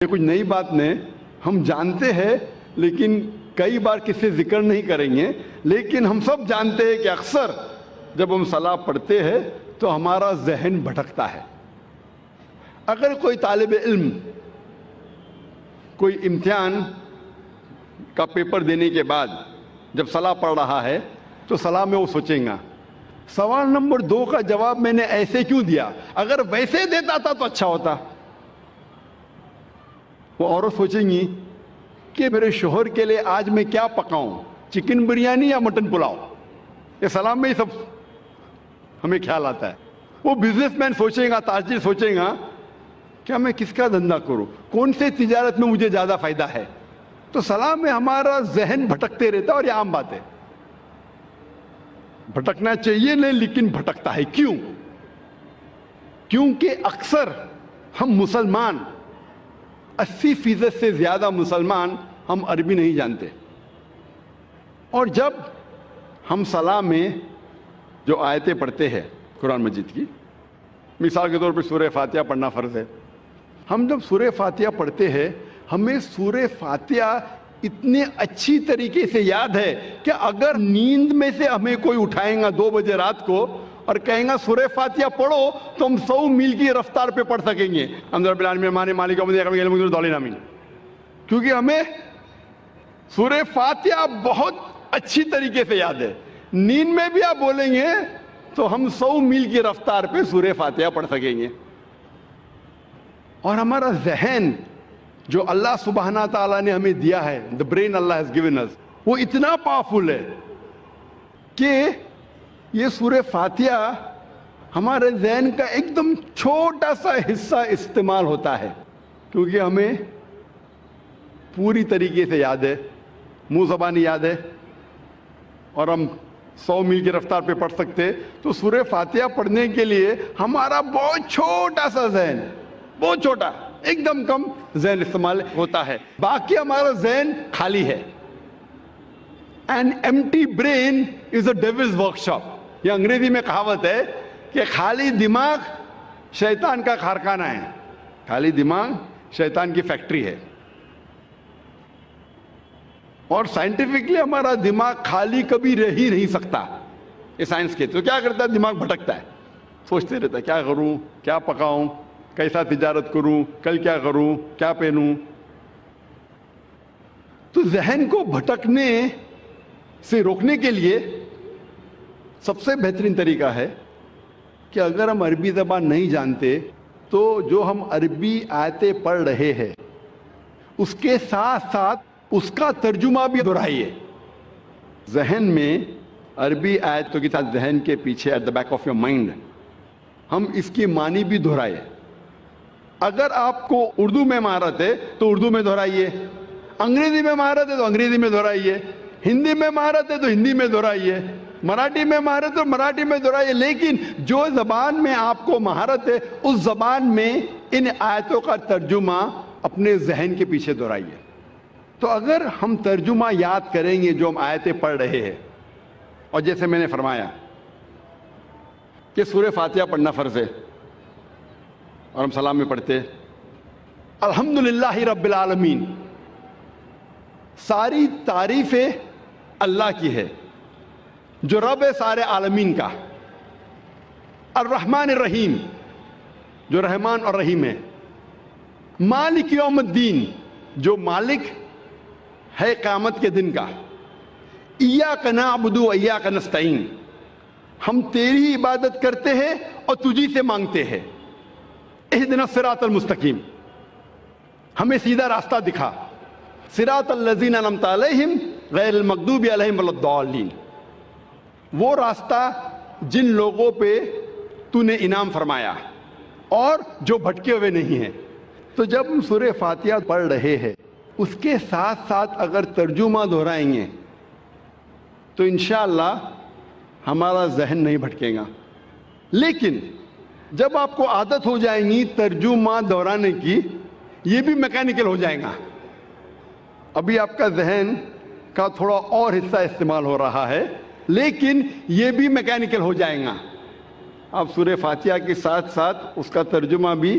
یہ کچھ نئی بات نہیں، ہم جانتے ہیں لیکن کئی بار کسی ذکر نہیں کریں گے، لیکن ہم سب جانتے ہیں کہ اکثر جب ہم صلاح پڑھتے ہیں تو ہمارا ذہن بھٹکتا ہے۔ اگر کوئی طالب علم کوئی امتحان کا پیپر دینے کے بعد جب صلاح پڑھ رہا ہے تو صلاح میں وہ سوچیں گا سوال نمبر 2 کا جواب میں نے ایسے کیوں دیا، اگر ویسے دیتا تھا تو اچھا ہوتا۔ وہ عورت سوچیں گی کہ میرے شوہر کے لیے آج میں کیا پکاؤں، چکن بریانی یا مٹن پلاؤ۔ یہ سلام میں ہی سب ہمیں خیال آتا ہے۔ وہ بزنس مین سوچے گا، تاجر سوچے گا کیا میں کس کا دھندا کروں، کون سے تجارت میں مجھے زیادہ فائدہ ہے۔ تو سلام میں ہمارا ذہن بھٹکتے رہتا ہے، اور یہ عام بات ہے، بھٹکنا چاہیے نہیں لیکن بھٹکتا ہے۔ کیوں؟ کیونکہ اکثر ہم مسلمان 80% سے زیادہ مسلمان ہم عربی نہیں جانتے، اور جب ہم صلاح میں جو آیتیں پڑھتے ہیں قرآن مجید کی، مثال کے طور پہ سورہ فاتحہ پڑھنا فرض ہے، ہم جب سورہ فاتحہ پڑھتے ہیں ہمیں سورہ فاتحہ اتنے اچھی طریقے سے یاد ہے کہ اگر نیند میں سے ہمیں کوئی اٹھائیں گا 2 بجے رات کو اور کہیں گا سورہ فاتحہ پڑھو تو ہم 100 میل کی رفتار پہ پڑھ سکیں گے، کیونکہ ہمیں سورہ فاتحہ بہت اچھی طریقے سے یاد ہے۔ نیند میں بھی آپ بولیں گے تو ہم 100 میل کی رفتار پہ سورہ فاتحہ پڑھ سکیں گے۔ اور ہمارا ذہن جو اللہ سبحانہ تعالیٰ نے ہمیں دیا ہے، the brain Allah has given us، وہ اتنا پاورفل ہے کہ یہ سورہ فاتحہ ہمارے ذہن کا ایک دم چھوٹا سا حصہ استعمال ہوتا ہے، کیونکہ ہمیں پوری طریقے سے یاد ہے، منہ زبانی یاد ہے، اور ہم 100 میل کی رفتار پہ پڑھ سکتے۔ تو سورہ فاتحہ پڑھنے کے لیے ہمارا بہت چھوٹا سا ذہن، بہت چھوٹا، ایک دم کم ذہن استعمال ہوتا ہے، باقی ہمارا ذہن خالی ہے۔ An empty brain is a devil's workshop، یہ انگریزی میں کہاوت ہے کہ خالی دماغ شیطان کا کارخانہ ہے، خالی دماغ شیطان کی فیکٹری ہے۔ اور سائنٹیفکلی ہمارا دماغ خالی کبھی رہ ہی نہیں سکتا، یہ سائنس کے۔ تو کیا کرتا ہے، دماغ بھٹکتا ہے، سوچتے رہتا ہے کیا کروں، کیا پکاؤں، کیسا تجارت کروں، کل کیا کروں، کیا پہنوں۔ تو ذہن کو بھٹکنے سے روکنے کے لیے سب سے بہترین طریقہ ہے کہ اگر ہم عربی زبان نہیں جانتے تو جو ہم عربی آیتیں پڑھ رہے ہیں اس کے ساتھ ساتھ اس کا ترجمہ بھی دہرائیے۔ ذہن میں عربی آیتوں کے ساتھ ذہن کے پیچھے at the back of your mind ہم اس کی معنی بھی دہرائے۔ اگر آپ کو اردو میں مہارت ہے تو اردو میں دہرائیے، انگریزی میں مہارت ہے تو انگریزی میں دہرائیے، ہندی میں مہارت ہے تو ہندی میں دہرائیے، مراٹھی میں مہارت ہے تو مراٹھی میں دہرائیے، لیکن جو زبان میں آپ کو مہارت ہے اس زبان میں ان آیتوں کا ترجمہ اپنے ذہن کے پیچھے دہرائیے۔ تو اگر ہم ترجمہ یاد کریں گے جو ہم آیتیں پڑھ رہے ہیں، اور جیسے میں نے فرمایا کہ سورہ فاتحہ پڑھنا فرض ہے اور ہم سلام میں پڑھتے الحمدللہ رب العالمین، ساری تعریفیں اللہ کی ہے جو رب ہے سارے عالمین کا، الرحمن الرحیم جو رحمان اور رحیم ہے، مالک یوم الدین جو مالک ہے قیامت کے دن کا، ایاک نعبد و ایاک نستعین ہم تیری عبادت کرتے ہیں اور تجھی سے مانگتے ہیں، اہدنا الصراط المستقیم ہمیں سیدھا راستہ دکھا، صراط الذین انعمت علیہم غیر المغضوب علیہم ولا الضالین، وہ راستہ جن لوگوں پہ تو نے انعام فرمایا اور جو بھٹکے ہوئے نہیں ہیں۔ تو جب ہم سورہ فاتحہ پڑھ رہے ہیں اس کے ساتھ ساتھ اگر ترجمہ دہرائیں گے تو انشاءاللہ ہمارا ذہن نہیں بھٹکے گا۔ لیکن جب آپ کو عادت ہو جائیں گی ترجمہ دہرانے کی، یہ بھی میکینیکل ہو جائے گا، ابھی آپ کا ذہن کا تھوڑا اور حصہ استعمال ہو رہا ہے لیکن یہ بھی میکینیکل ہو جائے گا۔ آپ سورہ فاتحہ کے ساتھ ساتھ اس کا ترجمہ بھی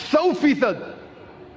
100%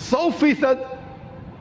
100%